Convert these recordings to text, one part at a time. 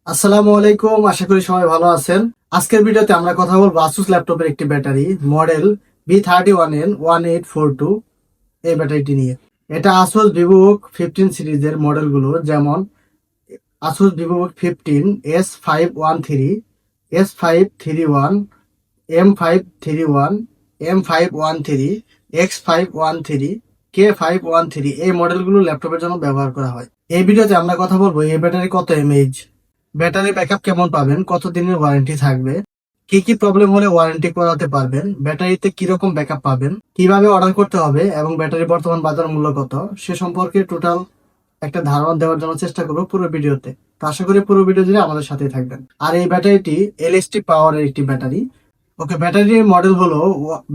আসসালামু আলাইকুম, আশা করি সবাই ভালো আছেন। আজকের ভিডিওতে আমরা কথা বলবো আসুস ল্যাপটপের একটি ব্যাটারি মডেল B31N1842 এই ব্যাটারিটি নিয়ে। এটা আসুস ভিভোবুক 15 সিরিজের মডেলগুলো, যেমন Asus VivoBook 15 S513, S531, M531, M513, X513, K513 এই মডেলগুলো ল্যাপটপের জন্য ব্যবহার করা হয়। এই ভিডিওতে আমরা কথা বলবো এই ব্যাটারি কত এমএইচ, ব্যাটারি ব্যাকআপ কেমন পাবেন, কতদিনের ওয়ারেন্টি থাকবে, কি কি প্রবলেম হলে ওয়ারেন্টি করাতে পারবেন, ব্যাটারিতে কিরকম ব্যাকআপ পাবেন, কিভাবে অর্ডার করতে হবে এবং ব্যাটারির বর্তমান বাজার মূল্য কত, সে সম্পর্কে টোটাল একটা ধারণা দেওয়ার জন্য চেষ্টা করবো পুরো ভিডিওতে। তো আশা করি পুরো ভিডিও জুড়ে আমাদের সাথেই থাকবেন। আর এই ব্যাটারিটি এলএসটি পাওয়ারের একটি ব্যাটারি। ওকে, ব্যাটারির মডেল হলো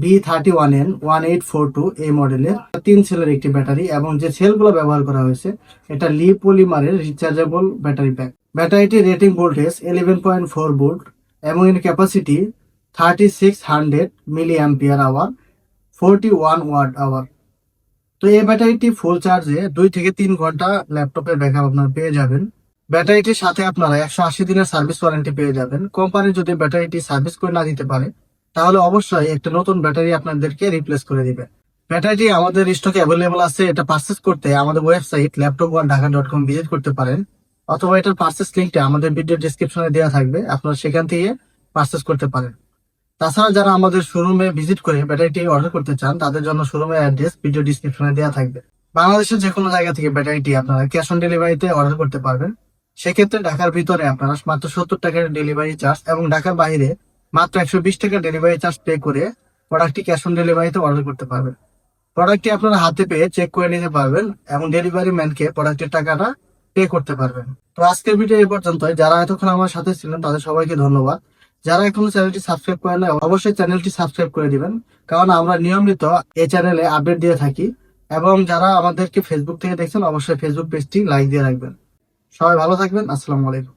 B31N1842 এই মডেলের 3 সেলের একটি ব্যাটারি, এবং যে সেলগুলো ব্যবহার করা হয়েছে এটা লি পলিমারের রিচার্জেবল ব্যাটারি প্যাক। ব্যাটারিটির রেটিং ভোল্টেজ 11.4 ভোল্ট এবং এর capacity 3600 milliampere hour, 41 watt hour. তো এই ব্যাটারিটি ফুল চার্জে 2 থেকে 3 ঘন্টা ল্যাপটপের ব্যাকআপ আপনারা পেয়ে যাবেন। ব্যাটারিটির সাথে আপনারা 180 দিনের সার্ভিস ওয়ারেন্টি পেয়ে যাবেন। কোম্পানি যদি ব্যাটারিটি সার্ভিস করে না দিতে পারে তাহলে অবশ্যই একটা নতুন ব্যাটারি আপনাদেরকে রিপ্লেস করে দিবে। ব্যাটারিটি আমাদের স্টকে অ্যাভেলেবল আছে। এটা পারচেস করতে আমাদের ওয়েবসাইট laptop1dhaka.com ভিজিট করতে পারেন, অথবা এটার পারচেস লিঙ্কটা আমাদের ভিডিও ডেসক্রিপশনে দেওয়া থাকবে, আপনারা সেখান থেকে পারচেস করতে পারেন। তাছাড়া যারা আমাদের শোরুমে ভিজিট করে ব্যাটারিটি অর্ডার করতে চান তাদের জন্য শোরুমের অ্যাড্রেস ভিডিও ডিসক্রিপশনে দেওয়া থাকবে। বাংলাদেশের যে কোনো জায়গা থেকে ব্যাটারিটি আপনারা ক্যাশ অন ডেলিভারিতে অর্ডার করতে পারবেন। সেক্ষেত্রে ঢাকার ভিতরে আপনারা মাত্র 70 টাকার ডেলিভারি চার্জ এবং ঢাকার বাইরে মাত্র 120 টাকা ডেলিভারি চার্জ পে করে প্রোডাক্টটি ক্যাশ অন ডেলিভারিতে অর্ডার করতে পারবেন। প্রোডাক্টটি আপনারা হাতে পেয়ে চেক করে নিতে পারবেন এবং ডেলিভারি ম্যানকে প্রোডাক্টের টাকাটা পে করতে পারবেন। তো আজকের ভিডিও এই পর্যন্তই। যারা এতক্ষণ আমার সাথে ছিলেন তাদের সবাইকে ধন্যবাদ। যারা এখনো চ্যানেলটি সাবস্ক্রাইব করে না অবশ্যই চ্যানেলটি সাবস্ক্রাইব করে দিবেন, কারণ আমরা নিয়মিত এই চ্যানেলে আপডেট দিয়ে থাকি। এবং যারা আমাদেরকে ফেসবুক থেকে দেখছেন অবশ্যই ফেসবুক পেজটি লাইক দিয়ে রাখবেন। সবাই ভালো থাকবেন। আসসালামু আলাইকুম।